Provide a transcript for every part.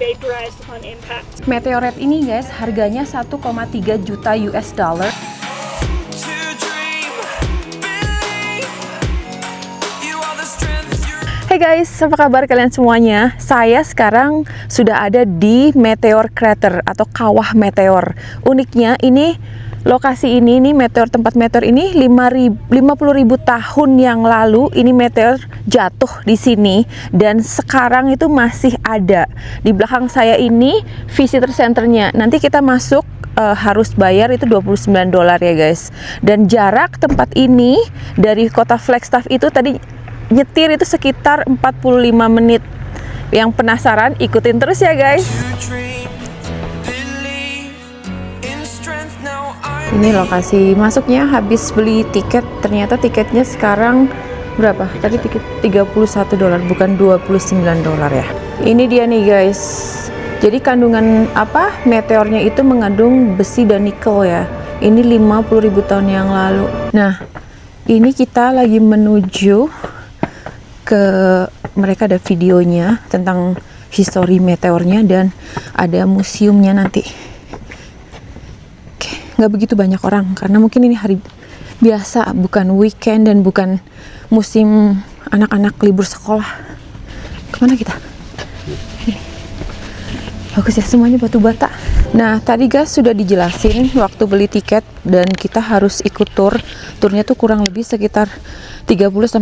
vaporized upon impact. Meteorit ini guys, harganya 1,3 juta US dollar. Hey guys, apa kabar kalian semuanya? Saya sekarang sudah ada di Meteor Crater atau kawah meteor. Uniknya ini lokasi ini nih, tempat meteor ini 50.000 tahun yang lalu ini meteor jatuh di sini dan sekarang itu masih ada. Di belakang saya ini visitor centernya. Nanti kita masuk harus bayar itu $29 ya guys. Dan jarak tempat ini dari kota Flagstaff itu tadi nyetir itu sekitar 45 menit. Yang penasaran ikutin terus ya guys. Ini lokasi masuknya, habis beli tiket ternyata tiketnya sekarang berapa? Tadi tiket $31 bukan $29 ya. Ini dia nih guys. Jadi kandungan apa? Meteornya itu mengandung besi dan nikel ya. Ini 50.000 tahun yang lalu. Nah, ini kita lagi menuju ke mereka, ada videonya tentang histori meteornya dan ada museumnya nanti. Oke, nggak begitu banyak orang karena mungkin ini hari biasa, bukan weekend dan bukan musim anak-anak libur sekolah. Kemana kita? Ini. Bagus ya, semuanya batu bata. Nah, tadi guys sudah dijelasin waktu beli tiket dan kita harus ikut tur. Turnya tuh kurang lebih sekitar 30-45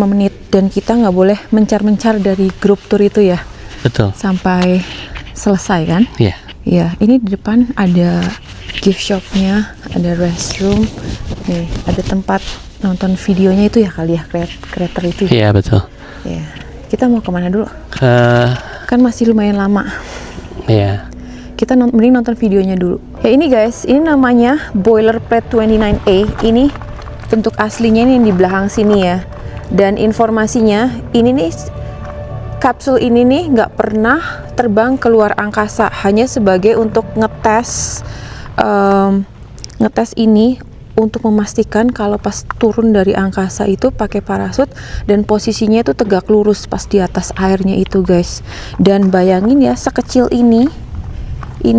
menit dan kita nggak boleh mencar-mencar dari grup tur itu ya. Betul. Sampai Selesai kan? Iya. Iya, ini di depan ada gift shopnya, ada restroom. Nih, ada tempat nonton videonya itu ya kali ya, creator itu. Iya, betul. Iya. Kita mau kemana dulu? Kan masih lumayan lama. Iya. Kita mending nonton videonya dulu. Ya ini guys, ini namanya Boilerplate 29A. Ini bentuk aslinya ini di belakang sini ya. Dan informasinya, ini nih kapsul ini nih nggak pernah terbang keluar angkasa, hanya sebagai untuk ngetes ini untuk memastikan kalau pas turun dari angkasa itu pakai parasut dan posisinya itu tegak lurus pas di atas airnya itu guys. Dan bayangin ya, sekecil ini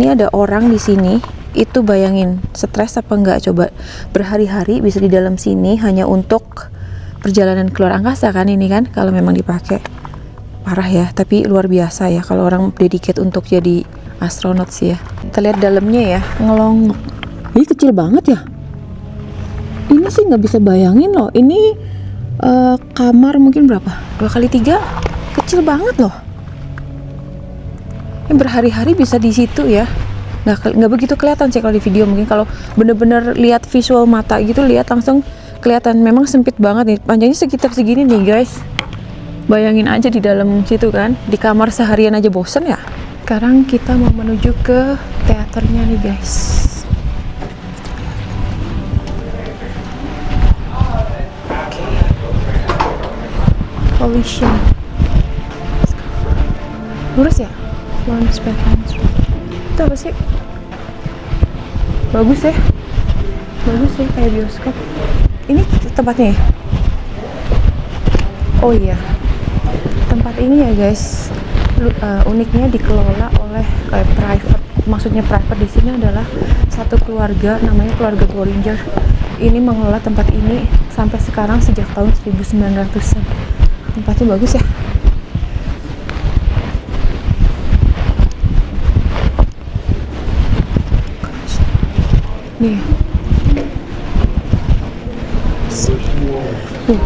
ada orang di sini, itu bayangin stres apa enggak coba, berhari-hari bisa di dalam sini hanya untuk perjalanan keluar angkasa kan ini kan, kalau memang dipakai. Parah ya, tapi luar biasa ya kalau orang dedicate untuk jadi astronot sih ya. Kita lihat dalamnya ya, ngelongok. Ini kecil banget ya. Ini sih nggak bisa bayangin loh. Ini kamar mungkin berapa? 2x3, kecil banget loh. Ini berhari-hari bisa di situ ya. Nggak begitu kelihatan sih kalau di video. Mungkin kalau bener-bener lihat visual mata gitu, lihat langsung kelihatan. Memang sempit banget nih, panjangnya sekitar segini nih guys. Bayangin aja di dalam situ kan, di kamar seharian aja bosen ya. Sekarang kita mau menuju ke teaternya nih guys. Collision. Lurus ya? Launch pad itu apa sih? Bagus ya, kayak bioskop. Ini tempatnya ya? Oh iya, tempat ini ya guys, uniknya dikelola oleh kayak private. Maksudnya private di sini adalah satu keluarga, namanya keluarga Bollinger. Ini mengelola tempat ini sampai sekarang sejak tahun 1900-an. Tempatnya bagus ya. Nih.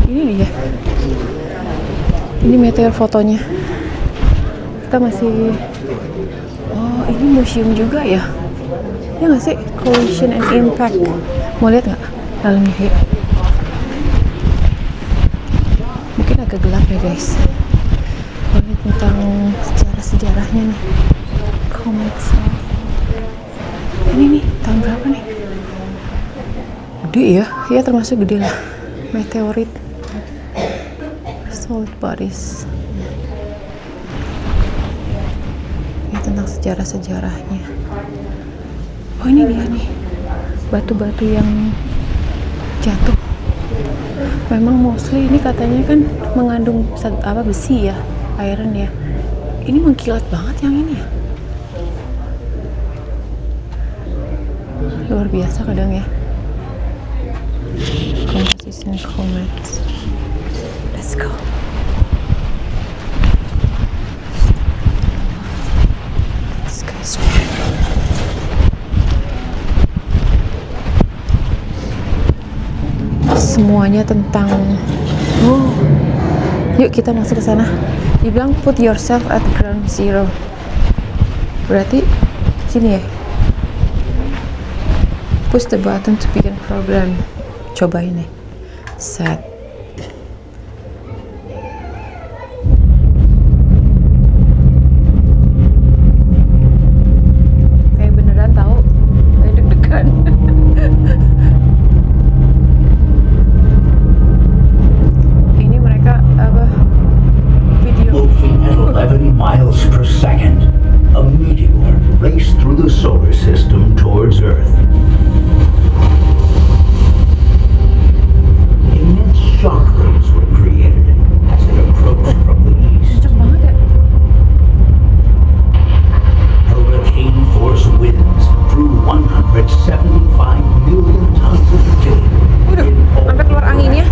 Ini dia. Ini meteor fotonya. Kita masih. Oh, ini museum juga ya. Ya nggak sih? Collision and Impact. Mau lihat nggak dalamnya? Yuk. Mungkin agak gelap ya guys. Ini tentang sejarah-sejarahnya nih. Comet Cell. Ini nih tahun berapa nih? Gede ya? Ya termasuk gede lah. Meteorit. Solid bodies. Ini tentang sejarah-sejarahnya. Oh ini dia nih, batu-batu yang jatuh. Memang mostly ini katanya kan mengandung besi ya, iron ya. Ini mengkilat banget yang ini ya. Luar biasa kadang ya. Composition comments. Let's go. Semuanya tentang yuk kita masuk ke sana. Dibilang put yourself at ground zero. Berarti sini ya. Push the button to begin program. Coba ini. Set. Kayak beneran tahu. Kayak deg-degan. Ini mereka apa? Video. Moving at 11 miles per second, a meteor raced through the solar system towards Earth. Immense shockwaves were created as it approached from the east. Kenceng banget ya. Hurricane force winds threw 175 million tons of material. Udah, sampai keluar anginnya.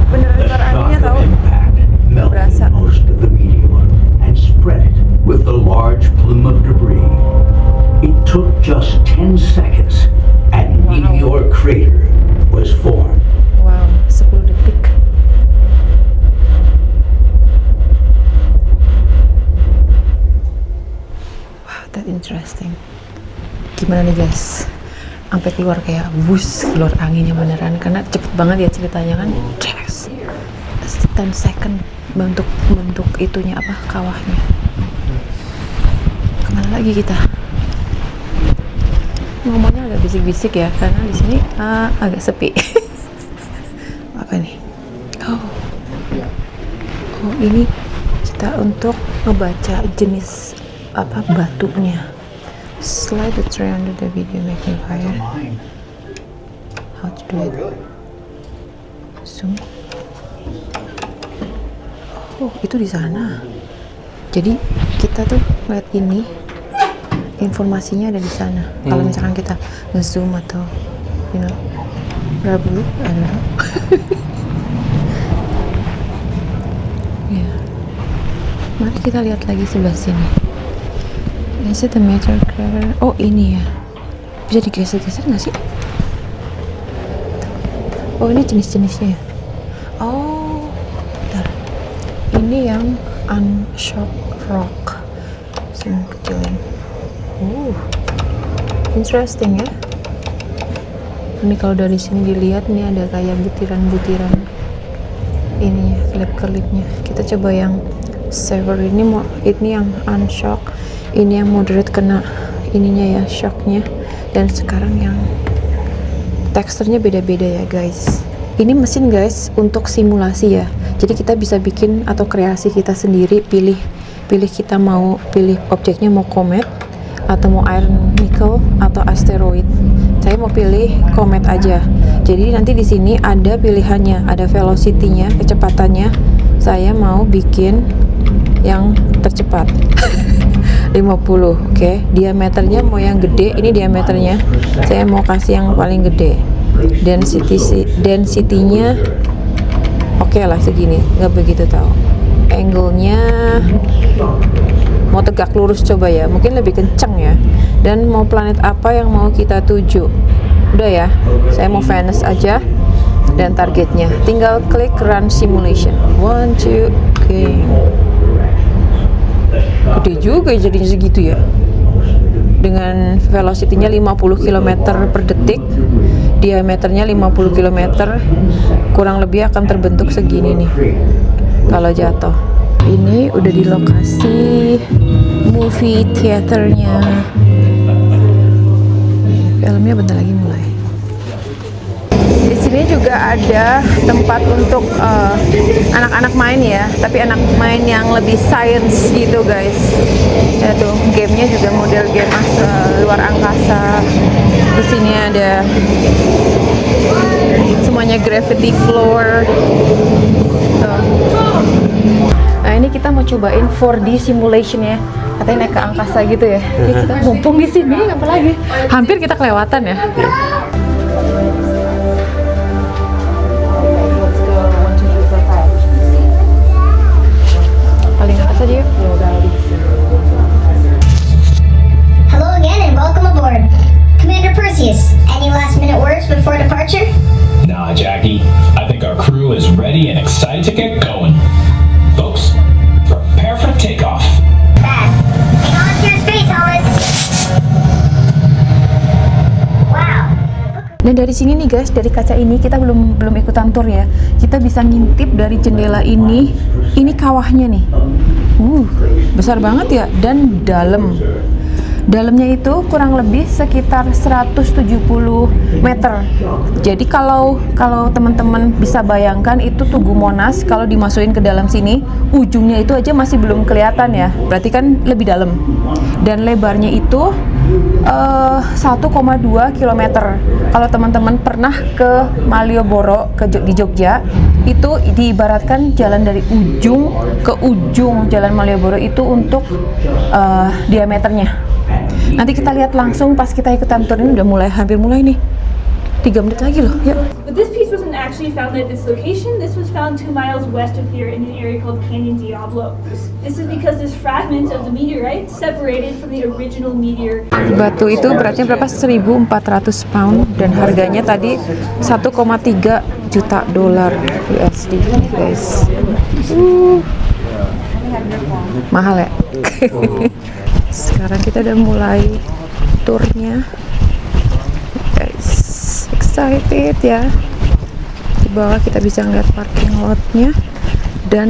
Beneran The keluar anginnya shock tahu. of impact Berasa. melted most of the meteor and spread it with the large plume of debris. It took just 10 seconds and meteor crater was formed. Wow, 10 detik. Wow, that interesting. Gimana nih guys? Sampai keluar kayak bus, keluar anginnya beneran karena cepet banget ya ceritanya kan. 10 second bentuk itunya apa kawahnya. Kemana lagi kita? Ngomongnya agak bisik-bisik ya karena di sini agak sepi. Apa nih? Oh, ini kita untuk ngebaca jenis apa batunya. Slide the tray under the video magnifier. How to do it? Zoom. Oh, itu di sana. Jadi kita tuh lihat ini, informasinya ada di sana. Kalau misalkan kita nge-zoom atau, grab dulu, I don't know. Ya. Mari kita lihat lagi sebelah sini. Is it a meteor crater? Oh, ini ya. Bisa digeser-geser nggak sih? Oh, ini jenis-jenisnya ya. Oh, bentar. Ini yang unshock rock. Zoom kecilin. Interesting ya. Ini kalau dari sini dilihat nih ada kayak butiran-butiran ini ya, kelip-kelipnya. Kita coba yang severe ini yang unshock, ini yang moderate kena ininya ya, shocknya, dan sekarang yang teksturnya beda-beda ya guys. Ini mesin guys untuk simulasi ya. Jadi kita bisa bikin atau kreasi kita sendiri, pilih kita mau pilih objeknya mau komet atau mau iron nickel atau asteroid. Saya mau pilih komet aja. Jadi nanti di sini ada pilihannya, ada velocity-nya, kecepatannya. Saya mau bikin yang tercepat. 50, oke. Diameternya mau yang gede, ini diameternya. Saya mau kasih yang paling gede. Density-nya oke lah segini, nggak begitu tahu. Angle-nya mau tegak lurus coba ya, mungkin lebih kenceng ya. Dan mau planet apa yang mau kita tuju. Udah ya, saya mau Venus aja. Dan targetnya tinggal klik run simulation. 1, 2, oke. Gede juga jadinya segitu ya. Dengan velocity-nya 50 km per detik, diameternya 50 km, kurang lebih akan terbentuk segini nih kalau jatuh. Ini udah di lokasi movie theaternya. Filmnya bentar lagi mulai. Di sini juga ada tempat untuk anak-anak main ya, tapi anak main yang lebih science gitu guys. Ya tuh, gamenya juga model game luar angkasa. Di sini ada semuanya gravity floor. Tuh. Nah ini kita mau cobain 4D simulation ya. Katanya naik ke angkasa gitu ya. Jadi kita mumpung di sini, apalagi hampir kita kelewatan ya. Paling atas aja yuk. Hello again and welcome aboard. Commander Perseus, any last minute words before departure? Nah, Jackie. I think our crew is ready and excited to get going. Folks, prepare for takeoff. Bad. Hang on to your space helmets. Wow. Dan dari sini nih guys, dari kaca ini kita belum ikutan tur ya. Kita bisa ngintip dari jendela ini. Ini kawahnya nih. Besar banget ya dan dalam. Dalamnya itu kurang lebih sekitar 170 meter. Jadi kalau teman-teman bisa bayangkan itu Tugu Monas, kalau dimasukin ke dalam sini, ujungnya itu aja masih belum kelihatan ya. Berarti kan lebih dalam. Dan lebarnya itu 1,2 km. Kalau teman-teman pernah ke Malioboro di Jogja, itu diibaratkan jalan dari ujung ke ujung jalan Malioboro itu untuk diameternya. Nanti kita lihat langsung pas kita ikutan tur ini udah hampir mulai nih. 3 menit lagi loh, yuk. But this piece wasn't actually found at this location. This was found 2 miles west of here in an area called Canyon Diablo. This is because this fragment of the meteorite separated from the original meteor. Batu itu beratnya berapa? 1.400 pound dan harganya tadi 1,3 juta dolar USD, guys. Mahal ya? Sekarang kita udah mulai turnya, guys. Excited ya. Di bawah kita bisa ngeliat parking lotnya dan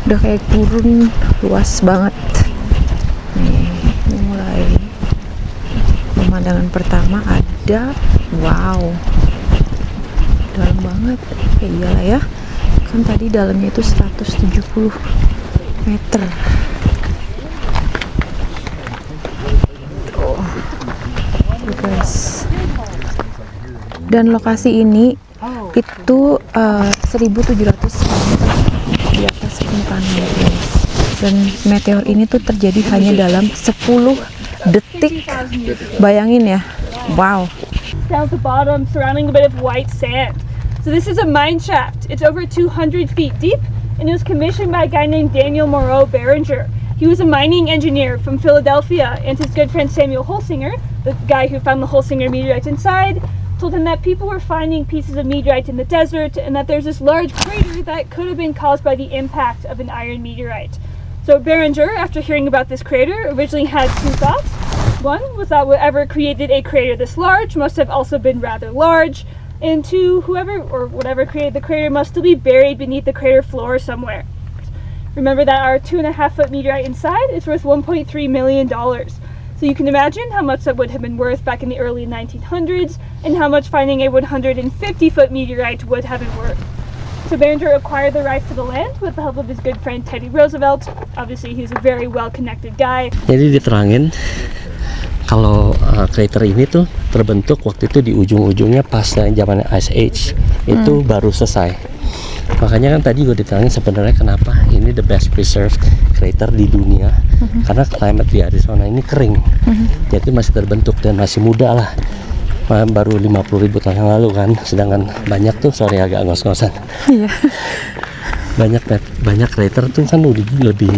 udah kayak gurun, luas banget. Nih, ini mulai pemandangan pertama ada, wow, dalam banget. Ya iyalah ya, kan tadi dalamnya itu 170 meter. Guys, dan lokasi ini itu 1.700 meter di atas permukaan laut, guys. Dan meteor ini tuh terjadi hanya dalam 10 detik. Bayangin ya, wow. Down at the bottom, surrounding a bit of white sand. So this is a mine shaft. It's over 200 feet deep, and it was commissioned by a guy named Daniel Moreau Berenger. He was a mining engineer from Philadelphia, and his good friend Samuel Holsinger, the guy who found the Holsinger meteorites inside, told him that people were finding pieces of meteorite in the desert and that there's this large crater that could have been caused by the impact of an iron meteorite. So Berenger, after hearing about this crater, originally had 2 thoughts. One was that whoever created a crater this large must have also been rather large, and 2, whoever or whatever created the crater must still be buried beneath the crater floor somewhere. Remember that our 2.5-foot meteorite inside is worth $1.3 million. So you can imagine how much that would have been worth back in the early 1900s and how much finding a 150-foot meteorite would have been worth. So Berenger acquired the rights to the land with the help of his good friend Teddy Roosevelt. Obviously, he's a very well-connected guy. Jadi diterangin kalau crater ini tuh terbentuk waktu itu di ujung-ujungnya pas zaman Ice Age itu baru selesai. Makanya kan tadi gue diterangin sebenarnya kenapa ini the best preserved crater di dunia, karena climate di Arizona ini kering, jadi masih terbentuk dan masih muda lah, baru 50.000 tahun yang lalu kan, sedangkan banyak tuh, sorry agak ngos-ngosan, banyak crater tuh kan udah lebih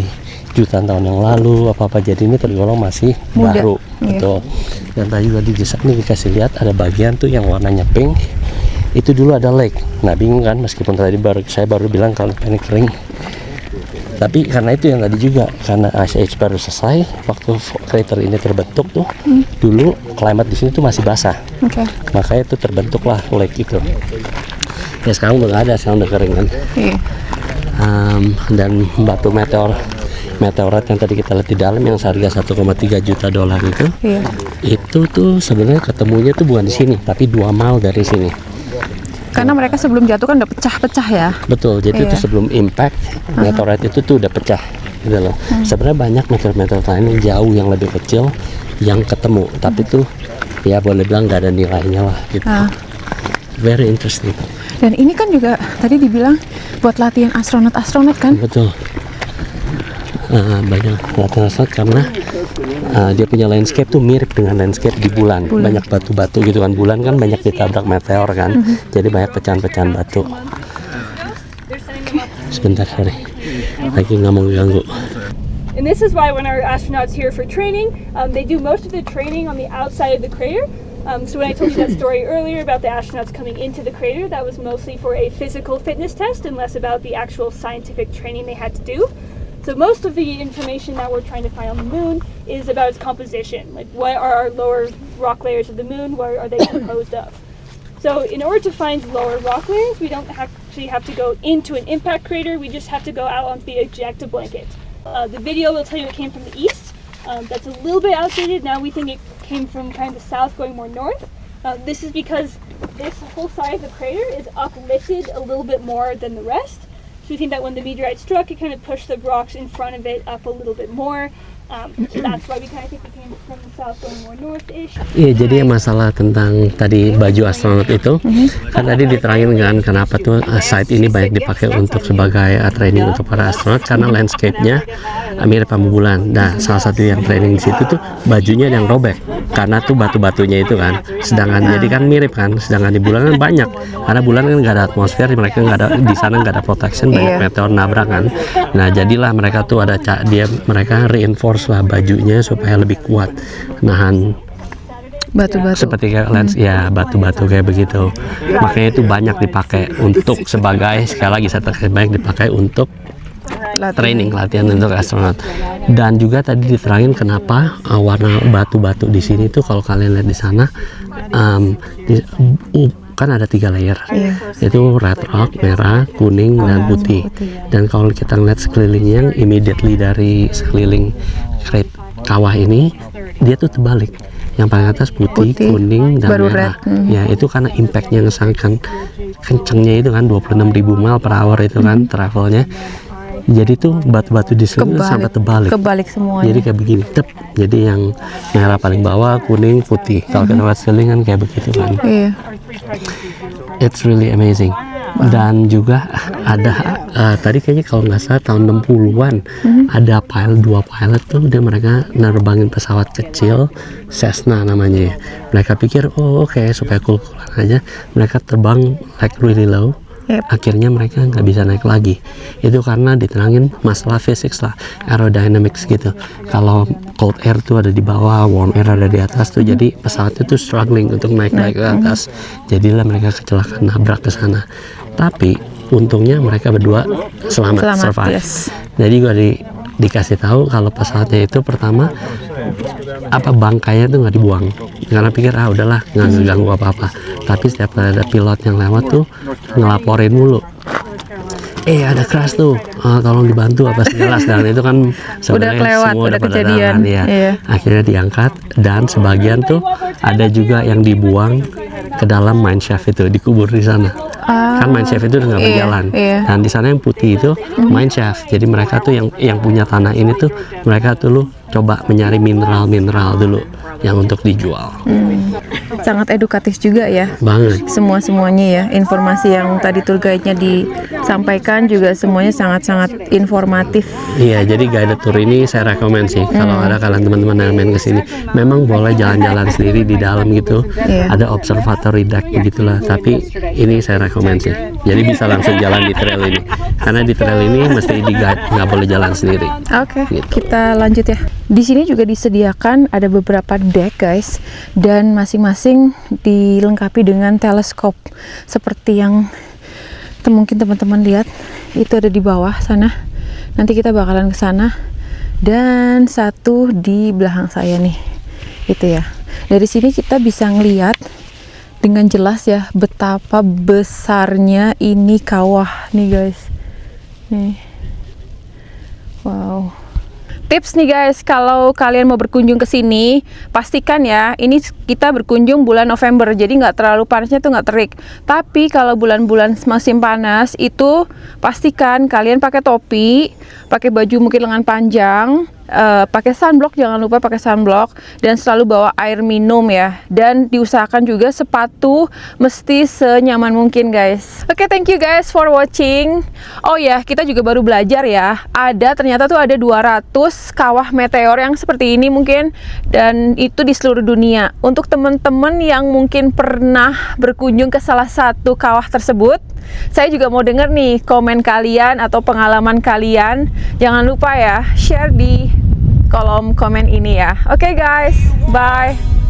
jutaan tahun yang lalu apa jadi ini tergolong masih muda, baru, betul. Dan tadi dikasih lihat ada bagian tuh yang warnanya pink. Itu dulu ada lake. Nah bingung kan, meskipun tadi saya baru bilang kalau ini kering. Tapi karena itu yang tadi juga, karena Ice Age baru selesai, waktu crater ini terbentuk tuh, dulu climate di sini tuh masih basah. Makanya itu terbentuklah lake itu. Ya sekarang udah nggak ada, sekarang udah kering kan. Dan batu meteorit yang tadi kita lihat di dalam yang seharga 1,3 juta dolar itu tuh sebenarnya ketemunya tuh bukan di sini, tapi 2 mile dari sini. Karena mereka sebelum jatuh kan udah pecah-pecah ya. Betul, jadi itu sebelum impact meteorit itu tuh udah pecah gitu loh. Sebenarnya banyak meteorit lain yang jauh yang lebih kecil yang ketemu, tapi tuh ya boleh bilang nggak ada nilainya lah gitu. Very interesting. Dan ini kan juga tadi dibilang buat latihan astronot kan? Betul. banyak latihan astronaut karena dia punya landscape tuh mirip dengan landscape di bulan. Banyak batu-batu gitu kan, bulan kan banyak ditabrak meteor kan, jadi banyak pecahan-pecahan batu. Sebentar, sorry, lagi nggak mau ganggu. And this is why when our astronauts here for training, they do most of the training on the outside of the crater. So when I told you that story earlier about the astronauts coming into the crater, that was mostly for a physical fitness test and less about the actual scientific training they had to do. So most of the information that we're trying to find on the moon is about its composition. Like, what are our lower rock layers of the moon? What are they composed of? So in order to find lower rock layers, we don't actually have to go into an impact crater. We just have to go out onto the ejecta blanket. The video will tell you it came from the east. That's a little bit outdated. Now we think it came from kind of the south going more north. This is because this whole side of the crater is uplifted a little bit more than the rest. So we think that when the meteorite struck, it kind of pushed the rocks in front of it up a little bit more. So that's why we kind of think it came from the south going more north-ish. Iya, jadi masalah tentang tadi baju astronot itu, kan tadi diterangin kan kenapa tuh site ini banyak dipakai untuk sebagai training untuk para astronot karena landscape-nya mirip sama bulan. Nah, salah satu yang training di situ tuh bajunya yang robek karena tuh batu-batunya itu kan. Sedangkan jadi kan mirip kan, sedangkan di bulan kan banyak karena bulan kan nggak ada atmosfer, mereka nggak ada di sana, nggak ada protection, banyak meteor nabrak kan. Nah, jadilah mereka tuh ada mereka reinforce lah bajunya supaya lebih kuat nahan Batu-batu. seperti kayak lens ya, batu-batu kayak begitu. Makanya itu banyak dipakai untuk sebagai, sekali lagi saya tekankan, banyak dipakai untuk training, latihan untuk astronot. Dan juga tadi diterangin kenapa warna batu-batu di sini tuh kalau kalian lihat di sana kan ada 3 layer, itu red rock, merah, kuning, dan putih. Dan kalau kita ngeliat sekelilingnya, immediately dari sekeliling kawah ini, dia tuh terbalik. Yang paling atas putih, kuning, dan baru merah. red. Ya, itu karena impactnya yang sangat kencengnya itu kan 26.000 mile per hour itu kan travelnya. Jadi tuh batu-batu di sini sampai kebalik semuanya. Jadi kayak begini, jadi yang merah paling bawah, kuning, putih. Kalau kita lihat sekeliling kan kayak begitu kan. Iya. It's really amazing. Dan juga ada tadi kayaknya kalau nggak salah tahun 60-an ada dua pilot tuh, dia mereka nerbangin pesawat kecil Cessna namanya ya. Mereka pikir oke, supaya cool-coolan aja mereka terbang like really low. Akhirnya mereka nggak bisa naik lagi. Itu karena diterangin masalah physics lah, aerodynamics gitu. Kalau cold air tuh ada di bawah, warm air ada di atas tuh, jadi pesawatnya tuh struggling untuk naik ke atas. Jadilah mereka kecelakaan nabrak ke sana. Tapi untungnya mereka berdua selamat survive. Yes. Jadi juga dikasih tahu kalau pesawatnya itu pertama bangkainya tuh nggak dibuang karena pikir udahlah nggak ganggu apa-apa. Tapi setiap ada pilot yang lewat tuh ngelaporin mulu, ada crash tuh, tolong dibantu apa segala. Dan itu kan sebenarnya semua udah kejadian ya. Akhirnya diangkat, dan sebagian tuh ada juga yang dibuang ke dalam mineshaft itu, dikubur di sana. Kan mineshaft itu udah nggak berjalan. Dan di sana yang putih itu mineshaft. Jadi mereka tuh yang punya tanah ini tuh, mereka tuh coba mencari mineral dulu yang untuk dijual. Sangat edukatif juga ya. Banget. Semuanya ya, informasi yang tadi tour guide-nya disampaikan juga semuanya sangat-sangat informatif. Iya, jadi guided tour ini saya rekomen sih. Kalau ada kalian teman-teman yang main kesini, memang boleh jalan-jalan sendiri di dalam gitu. Ada observatory deck begitulah. Tapi ini saya rekomen sih. Jadi bisa langsung jalan di trail ini. Karena di trail ini mesti di guide, nggak boleh jalan sendiri. Oke, Gitu. kita lanjut ya. Di sini juga disediakan ada beberapa deck guys, dan masing-masing dilengkapi dengan teleskop seperti yang mungkin teman-teman lihat itu ada di bawah sana. Nanti kita bakalan ke sana, dan satu di belakang saya nih, itu ya. Dari sini kita bisa ngelihat dengan jelas ya betapa besarnya ini kawah nih guys. Nih, wow. Tips nih guys, kalau kalian mau berkunjung ke sini, pastikan ya, ini kita berkunjung bulan November, jadi nggak terlalu panasnya tuh, nggak terik. Tapi kalau bulan-bulan musim panas itu pastikan kalian pakai topi, pakai baju mungkin lengan panjang, pakai sunblock, jangan lupa pakai sunblock, dan selalu bawa air minum ya, dan diusahakan juga sepatu mesti senyaman mungkin guys. Oke, thank you guys for watching. Oh ya, kita juga baru belajar ya, ternyata tuh ada 200 kawah meteor yang seperti ini mungkin, dan itu di seluruh dunia. Untuk teman-teman yang mungkin pernah berkunjung ke salah satu kawah tersebut, saya juga mau denger nih komen kalian atau pengalaman kalian. Jangan lupa ya, share di kolom komen ini ya. Oke guys, bye.